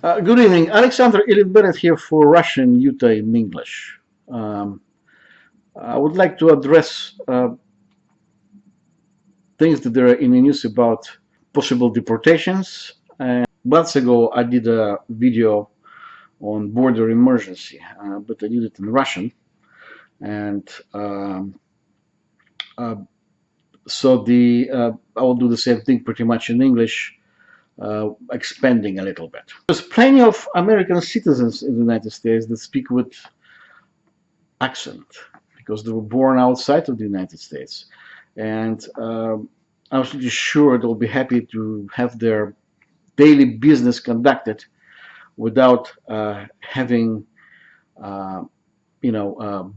Good evening, Alexander Ilin here for Russian Utah in English. Um, I would like to address things that are in the news about possible deportations. Months ago, I did a video on border emergency, but I did it in Russian, and uh, so I will do the same thing pretty much in English, expanding a little bit. There's plenty of American citizens in the United States that speak with accent because they were born outside of the United States. And I'm absolutely sure they'll be happy to have their daily business conducted without having, uh,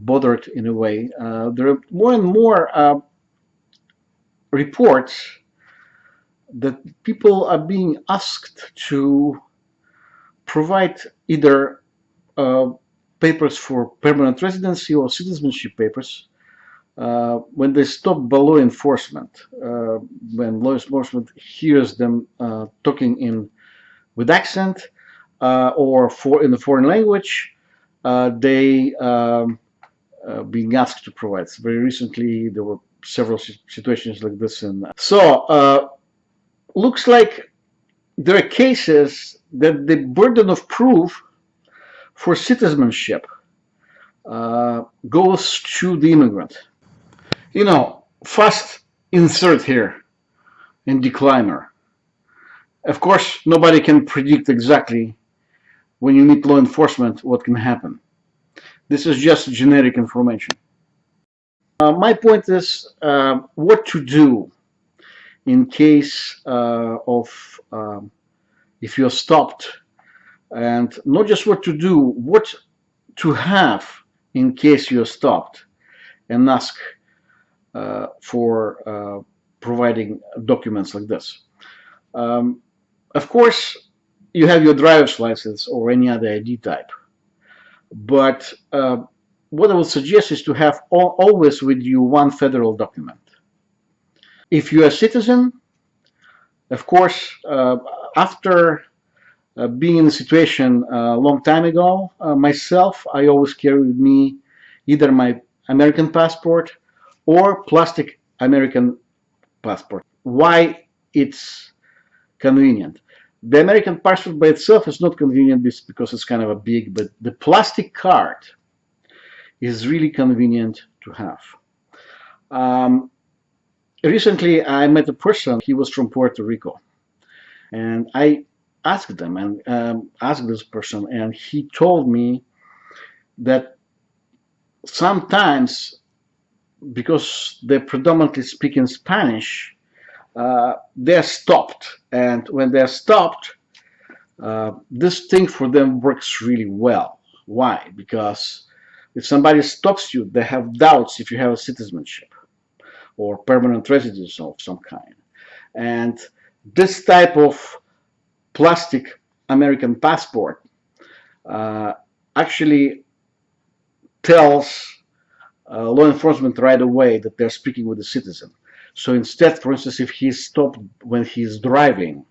bothered in a way. There are more and more reports that people are being asked to provide either uh, papers for permanent residency or citizenship papers when they stop by law enforcement, when law enforcement hears them talking in with accent or in the foreign language, they being asked to provide. So very recently, there were several situations like this, and looks like there are cases that the burden of proof for citizenship goes to the immigrant. Fast insert here in decliner. Of course, nobody can predict exactly when you meet law enforcement what can happen. This is just generic information. My point is what to do in case of if you're stopped, and not just what to do, what to have in case you're stopped and ask for providing documents like this. Of course, you have your driver's license or any other ID type, but what I would suggest is to have always with you one federal document. If you're a citizen, of course, after being in a situation a long time ago, myself, I always carry with me either my American passport or plastic American passport. Why it's convenient? The American passport by itself is not convenient because it's kind of a big, but the plastic card is really convenient to have. Recently, I met a person. He was from Puerto Rico, and I asked them and asked this person, and he told me that sometimes, because they predominantly speak in Spanish, they're stopped, and when they're stopped, this thing for them works really well. Why? Because if somebody stops you, they have doubts if you have a citizenship or permanent residence of some kind. And this type of plastic American passport actually tells law enforcement right away that they're speaking with a citizen. So instead, for instance, if he's stopped when he's driving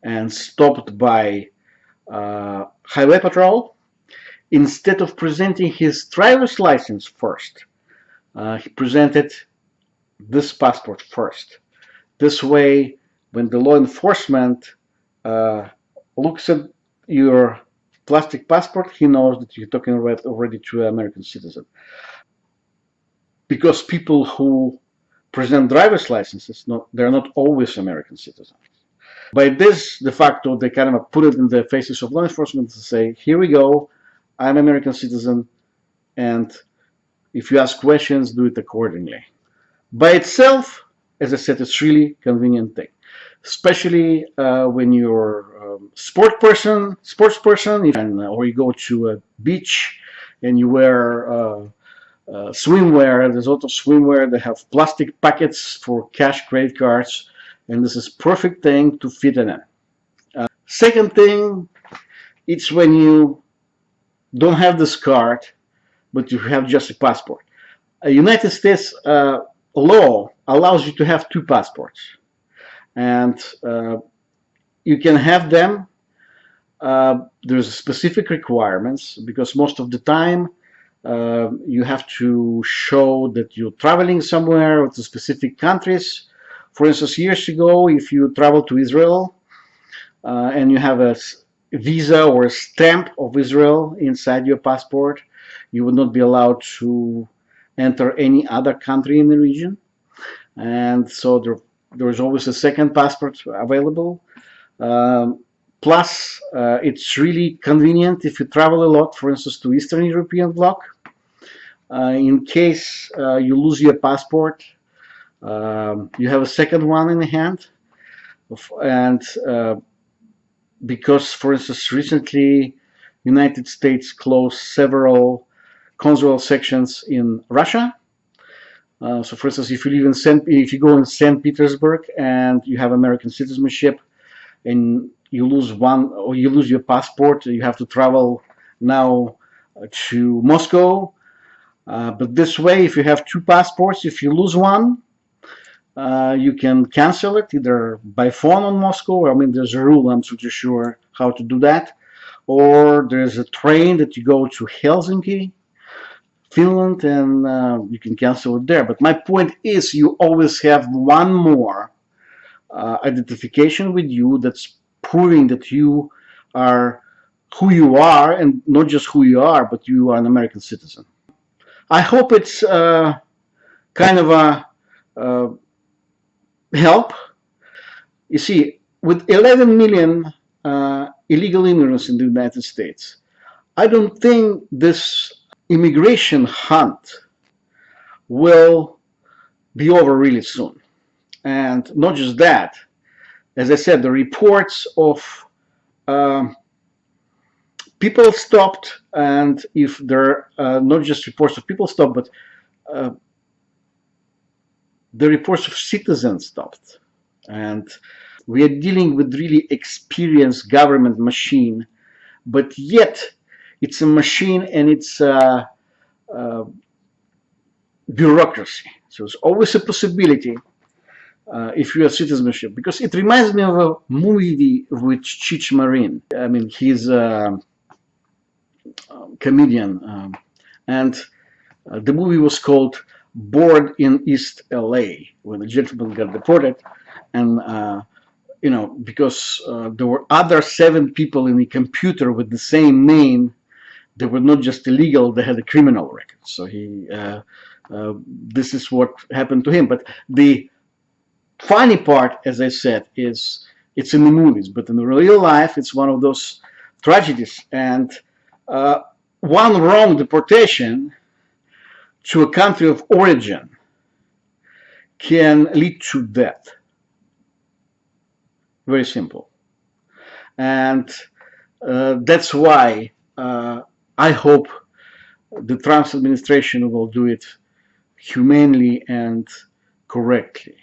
and stopped by highway patrol, instead of presenting his driver's license first, he presented this passport first. This way, when the law enforcement looks at your plastic passport, he knows that you're talking already to an American citizen. Because people who present driver's licenses, they're not always American citizens. By this, de facto, they kind of put it in the faces of law enforcement to say, here we go, I'm an American citizen, and if you ask questions, do it accordingly. By itself, as I said, it's really convenient thing, especially when you're a sports person, or you go to a beach and you wear swimwear. There's a lot of swimwear. They have plastic packets for cash, credit cards, and this is perfect thing to fit in it. Second thing, it's when you don't have this card, but you have just a passport. A United States law allows you to have two passports, and you can have them there's specific requirements because most of the time you have to show that you're traveling somewhere to specific countries. For instance, years ago, if you travel to Israel and you have a visa or a stamp of Israel inside your passport, you would not be allowed to enter any other country in the region. And so there is always a second passport available. Plus, it's really convenient if you travel a lot, for instance, to Eastern European bloc. In case you lose your passport, you have a second one in hand. And because, for instance, recently United States closed several consular sections in Russia. So, for instance, if you live in if you go in St. Petersburg and you have American citizenship, and you lose one or you lose your passport, you have to travel now to Moscow. But this way, if you have two passports, if you lose one, you can cancel it either by phone on Moscow. I mean, there's a rule, I'm pretty sure how to do that. Or there's a train that you go to Helsinki, Finland, and you can cancel it there. But my point is, you always have one more identification with you that's proving that you are who you are, and not just who you are, but you are an American citizen. I hope it's kind of a help. You see, with 11 million illegal immigrants in the United States, I don't think this immigration hunt will be over really soon. And not just that, as I said, the reports of people stopped, and if there are not just reports of people stopped, but the reports of citizens stopped. And we are dealing with really experienced government machine, but yet it's a machine and it's bureaucracy. So it's always a possibility if you have citizenship, because it reminds me of a movie with Cheech Marin. I mean, he's a comedian, and the movie was called Bored in East LA, when the gentleman got deported, and you know, because there were other 7 people in the computer with the same name. They were not just illegal; they had a criminal record. So he, this is what happened to him. But the funny part, as I said, is it's in the movies, but in the real life, it's one of those tragedies. And one wrong deportation to a country of origin can lead to death. Very simple. And that's why I hope the Trump administration will do it humanely and correctly.